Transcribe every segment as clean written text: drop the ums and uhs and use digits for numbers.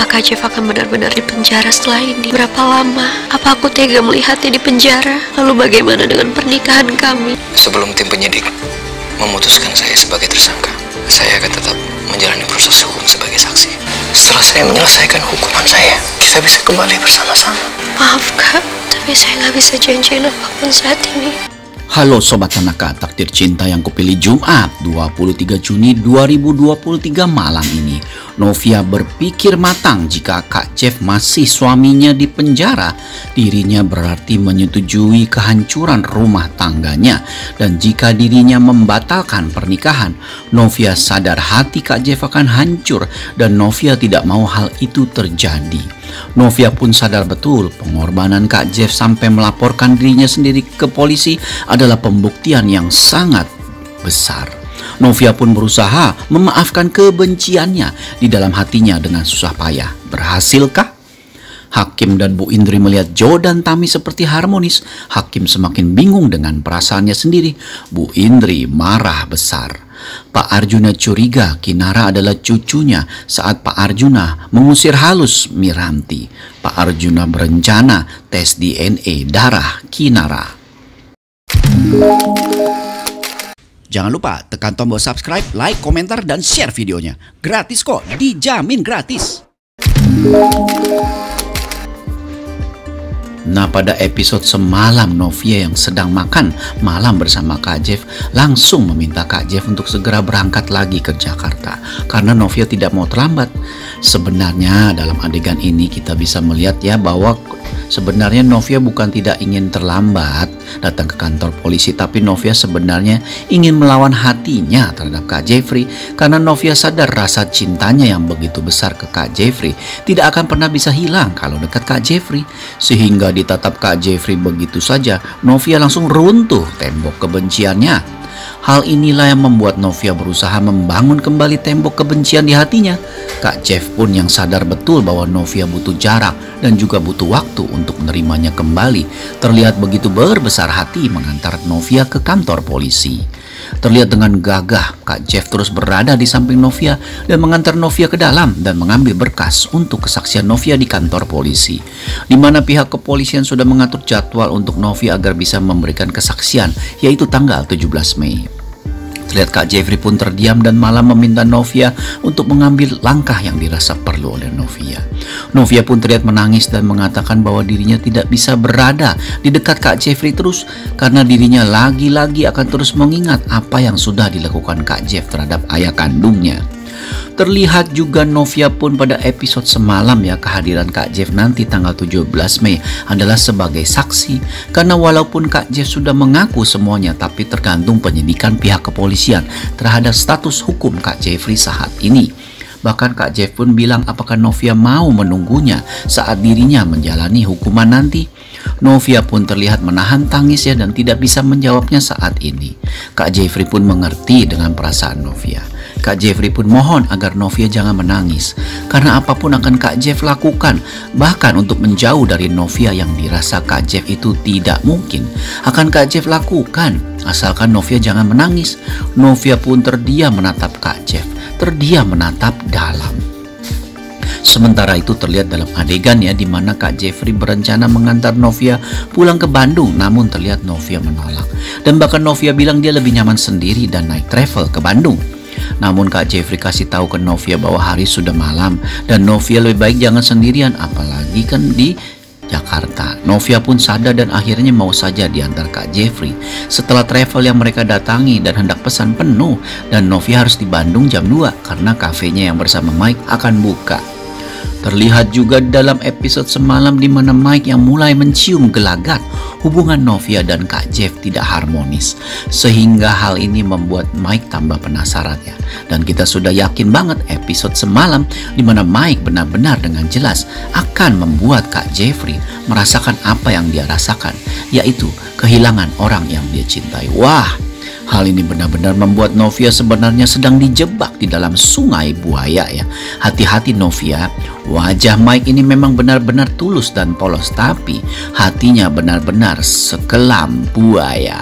Apakah Jeff akan benar-benar di penjara setelah ini? Berapa lama? Apa aku tega melihatnya di penjara? Lalu bagaimana dengan pernikahan kami? Sebelum tim penyidik memutuskan saya sebagai tersangka, saya akan tetap menjalani proses hukum sebagai saksi. Setelah saya menyelesaikan hukuman saya, kita bisa kembali bersama-sama. Maaf Kak, tapi saya nggak bisa janjiin apapun saat ini. Halo Sobat Tanaka, takdir cinta yang kupilih Jumat 23 Juni 2023 malam ini. Novia berpikir matang jika Kak Jeff masih suaminya di penjara. Dirinya berarti menyetujui kehancuran rumah tangganya. Dan jika dirinya membatalkan pernikahan, Novia sadar hati Kak Jeff akan hancur dan Novia tidak mau hal itu terjadi. Novia pun sadar betul pengorbanan Kak Jeff sampai melaporkan dirinya sendiri ke polisi adalah pembuktian yang sangat besar. Novia pun berusaha memaafkan kebenciannya di dalam hatinya dengan susah payah. Berhasilkah? Hakim dan Bu Indri melihat Joe dan Tami seperti harmonis. Hakim semakin bingung dengan perasaannya sendiri. Bu Indri marah besar. Pak Arjuna curiga Kinara adalah cucunya saat Pak Arjuna mengusir halus Miranti. Pak Arjuna berencana tes DNA darah Kinara. Jangan lupa tekan tombol subscribe, like, komentar, dan share videonya. Gratis kok, dijamin gratis. Nah, pada episode semalam Novia yang sedang makan malam bersama Kak Jeff langsung meminta Kak Jeff untuk segera berangkat lagi ke Jakarta karena Novia tidak mau terlambat. Sebenarnya dalam adegan ini kita bisa melihat ya bahwa sebenarnya Novia bukan tidak ingin terlambat datang ke kantor polisi, tapi Novia sebenarnya ingin melawan hatinya terhadap Kak Jeffrey karena Novia sadar rasa cintanya yang begitu besar ke Kak Jeffrey tidak akan pernah bisa hilang kalau dekat Kak Jeffrey. Sehingga ditatap Kak Jeffrey begitu saja, Novia langsung runtuh tembok kebenciannya. Hal inilah yang membuat Novia berusaha membangun kembali tembok kebencian di hatinya. Kak Jeff pun yang sadar betul bahwa Novia butuh jarak dan juga butuh waktu untuk menerimanya kembali. Terlihat begitu berbesar hati mengantar Novia ke kantor polisi. Terlihat dengan gagah Kak Jeff terus berada di samping Novia dan mengantar Novia ke dalam dan mengambil berkas untuk kesaksian Novia di kantor polisi, di mana pihak kepolisian sudah mengatur jadwal untuk Novia agar bisa memberikan kesaksian, yaitu tanggal 17 Mei. Terlihat Kak Jeffrey pun terdiam dan malah meminta Novia untuk mengambil langkah yang dirasa perlu oleh Novia. Novia pun terlihat menangis dan mengatakan bahwa dirinya tidak bisa berada di dekat Kak Jeffrey terus karena dirinya lagi-lagi akan terus mengingat apa yang sudah dilakukan Kak Jeff terhadap ayah kandungnya. Terlihat juga Novia pun pada episode semalam ya, kehadiran Kak Jeff nanti tanggal 17 Mei adalah sebagai saksi karena walaupun Kak Jeff sudah mengaku semuanya tapi tergantung penyidikan pihak kepolisian terhadap status hukum Kak Jeffrey saat ini. Bahkan Kak Jeff pun bilang apakah Novia mau menunggunya saat dirinya menjalani hukuman nanti. Novia pun terlihat menahan tangis ya dan tidak bisa menjawabnya saat ini. Kak Jeffrey pun mengerti dengan perasaan Novia. Kak Jeffrey pun mohon agar Novia jangan menangis karena apapun akan Kak Jeff lakukan, bahkan untuk menjauh dari Novia yang dirasa Kak Jeff itu tidak mungkin akan Kak Jeff lakukan asalkan Novia jangan menangis. Novia pun terdiam menatap Kak Jeff, terdiam menatap dalam. Sementara itu terlihat dalam adegan ya di mana Kak Jeffrey berencana mengantar Novia pulang ke Bandung, namun terlihat Novia menolak dan bahkan Novia bilang dia lebih nyaman sendiri dan naik travel ke Bandung. Namun Kak Jeffrey kasih tahu ke Novia bahwa hari sudah malam dan Novia lebih baik jangan sendirian apalagi kan di Jakarta. Novia pun sadar dan akhirnya mau saja diantar Kak Jeffrey setelah travel yang mereka datangi dan hendak pesan penuh dan Novia harus di Bandung jam 2 karena kafenya yang bersama Mike akan buka. Terlihat juga dalam episode semalam di mana Mike yang mulai mencium gelagat hubungan Novia dan Kak Jeff tidak harmonis. Sehingga hal ini membuat Mike tambah penasaran ya. Dan kita sudah yakin banget episode semalam di mana Mike benar-benar dengan jelas akan membuat Kak Jeffrey merasakan apa yang dia rasakan, yaitu kehilangan orang yang dia cintai. Wah, hal ini benar-benar membuat Novia sebenarnya sedang dijebak di dalam sungai buaya ya. Hati-hati Novia, wajah Mike ini memang benar-benar tulus dan polos, tapi hatinya benar-benar sekelam buaya.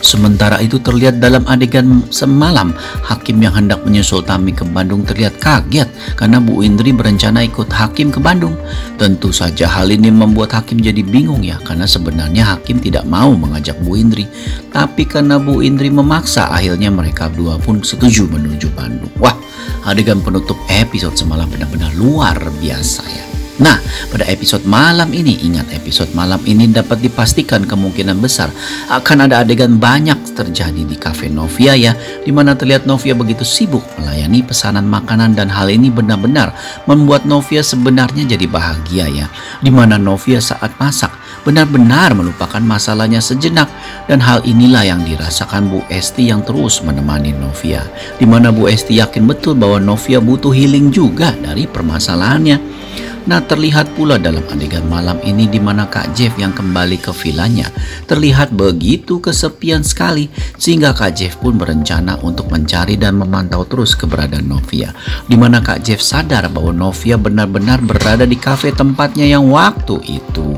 Sementara itu terlihat dalam adegan semalam, Hakim yang hendak menyusul Tami ke Bandung terlihat kaget karena Bu Indri berencana ikut Hakim ke Bandung. Tentu saja hal ini membuat Hakim jadi bingung ya, karena sebenarnya Hakim tidak mau mengajak Bu Indri. Tapi karena Bu Indri memaksa, akhirnya mereka berdua pun setuju menuju Bandung. Wah, adegan penutup episode semalam benar-benar luar biasa ya. Nah, pada episode malam ini, ingat episode malam ini dapat dipastikan kemungkinan besar akan ada adegan banyak terjadi di Cafe Novia ya, dimana terlihat Novia begitu sibuk melayani pesanan makanan dan hal ini benar-benar membuat Novia sebenarnya jadi bahagia ya, dimana Novia saat masak benar-benar melupakan masalahnya sejenak, dan hal inilah yang dirasakan Bu Esti yang terus menemani Novia, dimana Bu Esti yakin betul bahwa Novia butuh healing juga dari permasalahannya. Nah, terlihat pula dalam adegan malam ini di mana Kak Jeff yang kembali ke vilanya terlihat begitu kesepian sekali, sehingga Kak Jeff pun berencana untuk mencari dan memantau terus keberadaan Novia, di mana Kak Jeff sadar bahwa Novia benar-benar berada di kafe tempatnya yang waktu itu.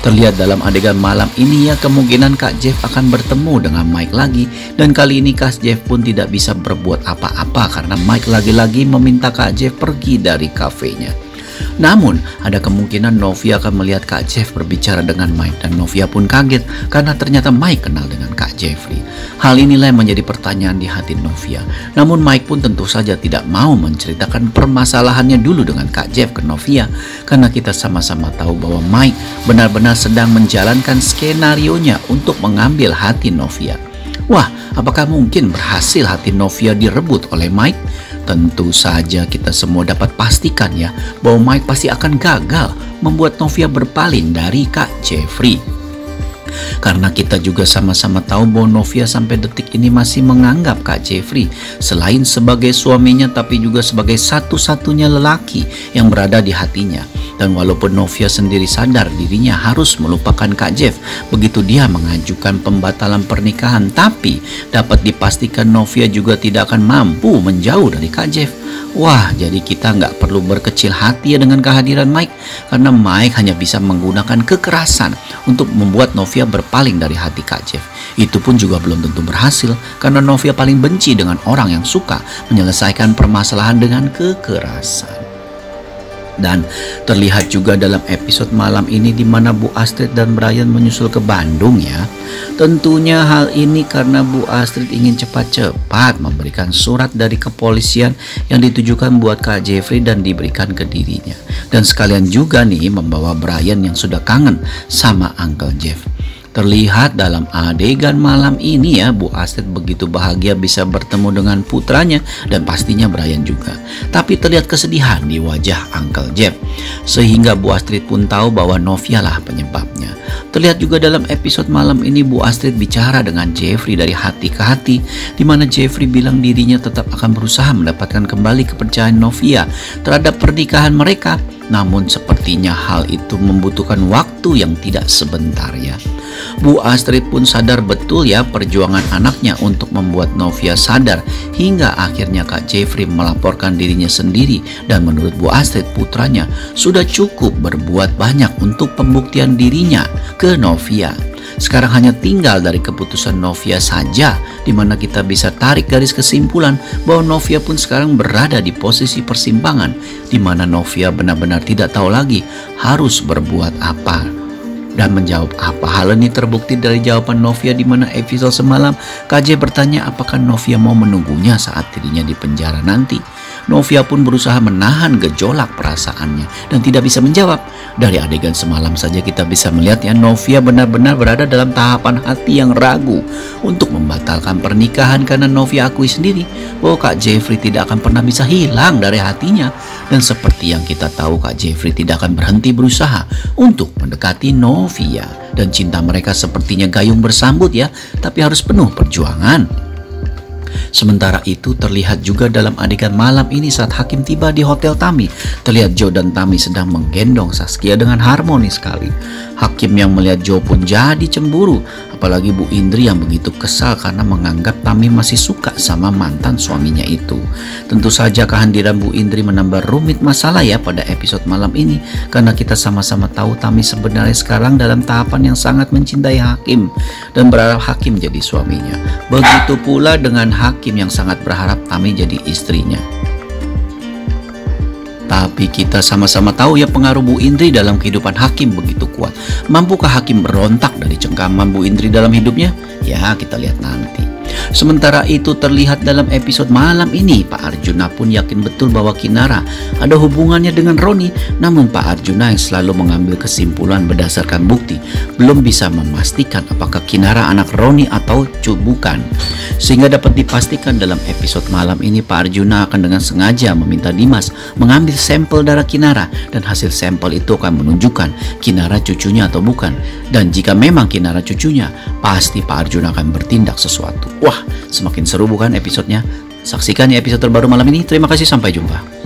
Terlihat dalam adegan malam ini ya, kemungkinan Kak Jeff akan bertemu dengan Mike lagi, dan kali ini Kak Jeff pun tidak bisa berbuat apa-apa karena Mike lagi-lagi meminta Kak Jeff pergi dari kafenya. Namun, ada kemungkinan Novia akan melihat Kak Jeff berbicara dengan Mike, dan Novia pun kaget karena ternyata Mike kenal dengan Kak Jeffrey. Hal inilah yang menjadi pertanyaan di hati Novia. Namun Mike pun tentu saja tidak mau menceritakan permasalahannya dulu dengan Kak Jeff ke Novia, karena kita sama-sama tahu bahwa Mike benar-benar sedang menjalankan skenarionya untuk mengambil hati Novia. Wah, apakah mungkin berhasil hati Novia direbut oleh Mike? Tentu saja kita semua dapat pastikan ya, bahwa Mike pasti akan gagal membuat Novia berpaling dari Kak Jeffrey. Karena kita juga sama-sama tahu bahwa Novia sampai detik ini masih menganggap Kak Jeffrey selain sebagai suaminya, tapi juga sebagai satu-satunya lelaki yang berada di hatinya. Dan walaupun Novia sendiri sadar dirinya harus melupakan Kak Jeff begitu dia mengajukan pembatalan pernikahan, tapi dapat dipastikan Novia juga tidak akan mampu menjauh dari Kak Jeff. Wah, jadi kita nggak perlu berkecil hati ya dengan kehadiran Mike, karena Mike hanya bisa menggunakan kekerasan untuk membuat Novia berpaling dari hati Kak Jeff. Itu pun juga belum tentu berhasil, karena Novia paling benci dengan orang yang suka menyelesaikan permasalahan dengan kekerasan. Dan terlihat juga dalam episode malam ini di mana Bu Astrid dan Brian menyusul ke Bandung ya. Tentunya hal ini karena Bu Astrid ingin cepat-cepat memberikan surat dari kepolisian yang ditujukan buat Kak Jeffrey dan diberikan ke dirinya. Dan sekalian juga nih membawa Brian yang sudah kangen sama Uncle Jeff. Terlihat dalam adegan malam ini ya, Bu Astrid begitu bahagia bisa bertemu dengan putranya dan pastinya Brian juga. Tapi terlihat kesedihan di wajah Uncle Jeff, sehingga Bu Astrid pun tahu bahwa Novia lah penyebabnya. Terlihat juga dalam episode malam ini Bu Astrid bicara dengan Jeffrey dari hati ke hati, di mana Jeffrey bilang dirinya tetap akan berusaha mendapatkan kembali kepercayaan Novia terhadap pernikahan mereka. Namun sepertinya hal itu membutuhkan waktu yang tidak sebentar ya. Bu Astrid pun sadar betul ya perjuangan anaknya untuk membuat Novia sadar, hingga akhirnya Kak Jeffrey melaporkan dirinya sendiri, dan menurut Bu Astrid putranya sudah cukup berbuat banyak untuk pembuktian dirinya ke Novia. Sekarang hanya tinggal dari keputusan Novia saja, di mana kita bisa tarik garis kesimpulan bahwa Novia pun sekarang berada di posisi persimpangan, di mana Novia benar-benar tidak tahu lagi harus berbuat apa dan menjawab apa. Hal ini terbukti dari jawaban Novia, di mana episode semalam KJ bertanya apakah Novia mau menunggunya saat dirinya di penjara nanti. Novia pun berusaha menahan gejolak perasaannya dan tidak bisa menjawab. Dari adegan semalam saja kita bisa melihat ya, Novia benar-benar berada dalam tahapan hati yang ragu untuk membatalkan pernikahan, karena Novia akui sendiri bahwa Kak Jeffrey tidak akan pernah bisa hilang dari hatinya. Dan seperti yang kita tahu, Kak Jeffrey tidak akan berhenti berusaha untuk mendekati Novia, dan cinta mereka sepertinya gayung bersambut ya, tapi harus penuh perjuangan. Sementara itu terlihat juga dalam adegan malam ini saat Hakim tiba di hotel Tami. Terlihat Joe dan Tami sedang menggendong Saskia dengan harmonis sekali. Hakim yang melihat Joe pun jadi cemburu, apalagi Bu Indri yang begitu kesal karena menganggap Tami masih suka sama mantan suaminya itu. Tentu saja kehadiran Bu Indri menambah rumit masalah ya pada episode malam ini, karena kita sama-sama tahu Tami sebenarnya sekarang dalam tahapan yang sangat mencintai Hakim dan berharap Hakim jadi suaminya. Begitu pula dengan Hakim yang sangat berharap Tami jadi istrinya. Tapi kita sama-sama tahu ya pengaruh Bu Indri dalam kehidupan Hakim begitu kuat. Mampukah Hakim berontak dari cengkaman Bu Indri dalam hidupnya? Ya, kita lihat nanti. Sementara itu terlihat dalam episode malam ini Pak Arjuna pun yakin betul bahwa Kinara ada hubungannya dengan Roni. Namun Pak Arjuna yang selalu mengambil kesimpulan berdasarkan bukti belum bisa memastikan apakah Kinara anak Roni atau bukan. Sehingga dapat dipastikan dalam episode malam ini Pak Arjuna akan dengan sengaja meminta Dimas mengambil sampel darah Kinara, dan hasil sampel itu akan menunjukkan Kinara cucunya atau bukan. Dan jika memang Kinara cucunya, pasti Pak Arjuna akan bertindak sesuatu. Wah, semakin seru bukan episodenya? Saksikan ya episode terbaru malam ini. Terima kasih, sampai jumpa.